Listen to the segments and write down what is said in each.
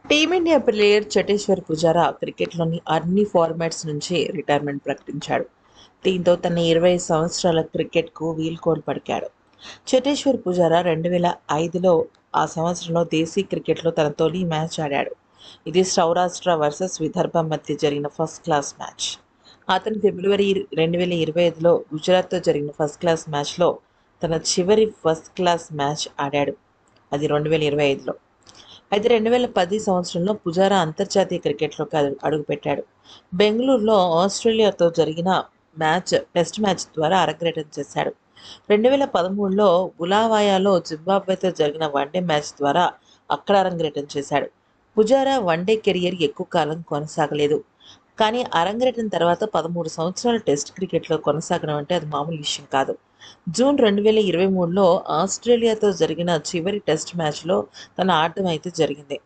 Team India player Cheteshwar Pujara క్రికెట్లోని అన్ని formats నుంచి retirement ప్రకటించాడు. దీంతో తన 25 సంవత్సరాల క్రికెట్కు వీడ్కోలు పలికాడు. చటేశ్వర్ పుజారా 2005లో ఆ సంవత్సరంలో దేశీ క్రికెట్లో తన తొలి మ్యాచ్ ఆడాడు. ఇది సౌరాష్ట్ర వర్సెస్ విదర్భ మధ్య జరిగిన ఫస్ట్ క్లాస్ మ్యాచ్. అతను ఫిబ్రవరి 2025లో గుజరాత్తో జరిగిన ఫస్ట్ క్లాస్ మ్యాచ్లో తన చివరి ఫస్ట్ క్లాస్ మ్యాచ్ ఆడాడు. అది 2025లో. అయితే 2010 సంవత్సరంలో పుజారా అంతర్జాతీయ క్రికెట్లోకి అడుగుపెట్టాడు. బెంగళూరులో ఆస్ట్రేలియాతో జరిగిన టెస్ట్ మ్యాచ్ ద్వారా అరంగేట్రం చేశాడు. 2013లో బులావాయాలో జింబాబ్వేతో జరిగిన వన్డే మ్యాచ్ ద్వారా అక్కడ అరంగేట్రం చేశాడు. పుజారా వన్డే కెరియర్ ఎక్కువ కాలం కొనసాగలేదు. కానీ అరంగేట్రం తర్వాత 13 సంవత్సరాలు టెస్ట్ క్రికెట్లో కొనసాగడం అంటే అది మామూలు విషయం కాదు. జూన్ 2023లో ఆస్ట్రేలియాతో జరిగిన చివరి టెస్ట్ మ్యాచ్లో తన ఆడటం అయితే జరిగింది.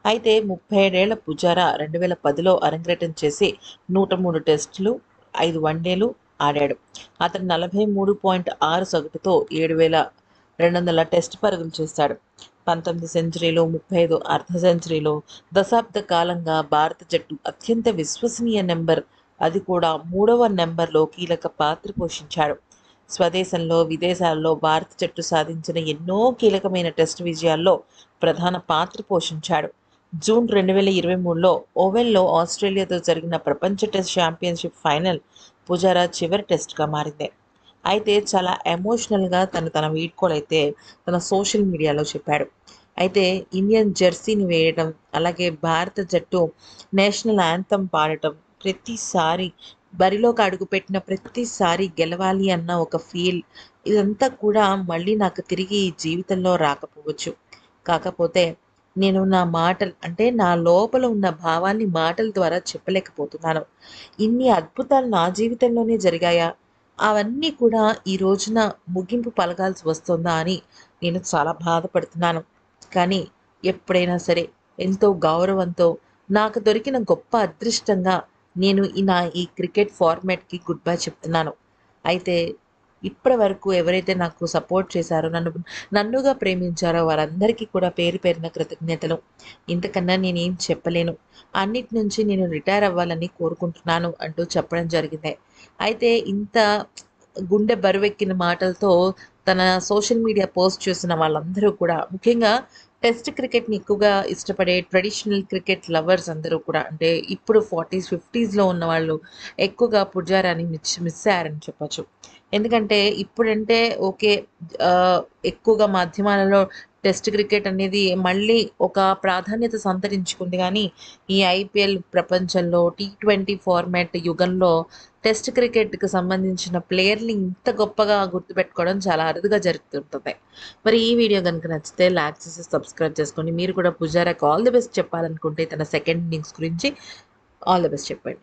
అయితే 37 ఏళ్ల పుజారా 2010లో అరంగేట్రం చేసి 103 టెస్టులు, 5 వన్డేలు ఆడాడు. అతను 43.6 సగటుతో 7,200 టెస్ట్ పరుగులు చేశాడు. 19 సెంచరీలు, 35 అర్ధ సెంచరీలు. దశాబ్ద కాలంగా భారత జట్టు అత్యంత విశ్వసనీయ నెంబర్, అది కూడా 3వ నెంబర్లో కీలక పాత్ర పోషించాడు. స్వదేశంలో, విదేశాల్లో భారత జట్టు సాధించిన ఎన్నో కీలకమైన టెస్ట్ విజయాల్లో ప్రధాన పాత్ర పోషించాడు. జూన్ 2023లో ఓవెల్లో ఆస్ట్రేలియాతో జరిగిన ప్రపంచ టెస్ట్ ఛాంపియన్షిప్ ఫైనల్ పుజారా చివరి టెస్ట్గా మారింది. అయితే చాలా ఎమోషనల్గా తన వీడ్కోలైతే తన సోషల్ మీడియాలో చెప్పాడు. అయితే ఇండియన్ జెర్సీని వేయడం, అలాగే భారత జట్టు నేషనల్ యాంథమ్ పాడటం, ప్రతిసారి బరిలోకి అడుగుపెట్టిన ప్రతిసారి గెలవాలి అన్న ఒక ఫీల్, ఇదంతా కూడా మళ్ళీ నాకు తిరిగి ఈ జీవితంలో రాకపోవచ్చు. కాకపోతే నేను నా మాటలు అంటే నా లోపల ఉన్న భావాన్ని మాటల ద్వారా చెప్పలేకపోతున్నాను. ఇన్ని అద్భుతాలు నా జీవితంలోనే జరిగాయా? అవన్నీ కూడా ఈ రోజున ముగింపు పలకాల్సి వస్తుందా అని నేను చాలా బాధపడుతున్నాను. కానీ ఎప్పుడైనా సరే ఎంతో గౌరవంతో నాకు దొరికిన గొప్ప అదృష్టంగా నేను ఈ క్రికెట్ ఫార్మాట్‌కి గుడ్ బై చెప్తున్నాను. అయితే ఇప్పటి వరకు ఎవరైతే నాకు సపోర్ట్ చేశారో, నన్నుగా ప్రేమించారో వారందరికీ కూడా పేరు పేరున కృతజ్ఞతలు. ఇంతకన్నా నేనేం చెప్పలేను. అన్నిటి నుంచి నేను రిటైర్ అవ్వాలని కోరుకుంటున్నాను అంటూ చెప్పడం జరిగింది. అయితే ఇంత గుండె బరువెక్కిన మాటలతో తన సోషల్ మీడియా పోస్ట్ చూసిన వాళ్ళందరూ కూడా, ముఖ్యంగా టెస్ట్ క్రికెట్‌ని ఎక్కువగా ఇష్టపడే ట్రెడిషనల్ క్రికెట్ లవర్స్ అందరూ కూడా, అంటే ఇప్పుడు 40స్, 50స్‌లో ఉన్నవాళ్ళు ఎక్కువగా పుజారాని మిస్ అయ్యారని చెప్పొచ్చు. ఎందుకంటే ఇప్పుడంటే ఓకే, ఎక్కువగా మాధ్యమాలలో టెస్ట్ క్రికెట్ అనేది మళ్ళీ ఒక ప్రాధాన్యత సంతరించుకుంది. కానీ ఈ ఐపీఎల్ ప్రపంచంలో, టీ20 ఫార్మాట్ యుగంలో టెస్ట్ క్రికెట్‌కి సంబంధించిన ప్లేయర్‌ని ఇంత గొప్పగా గుర్తుపెట్టుకోవడం చాలా అరుదుగా జరుగుతుంటుంది. మరి ఈ వీడియో గనుక నచ్చితే లైక్ చేసి, సబ్స్క్రైబ్ చేసుకోండి. మీరు కూడా పుజారాకి ఆల్ ది బెస్ట్ చెప్పాలనుకుంటే తన సెకండ్ ఇన్నింగ్స్ గురించి ఆల్ ది బెస్ట్ చెప్పండి.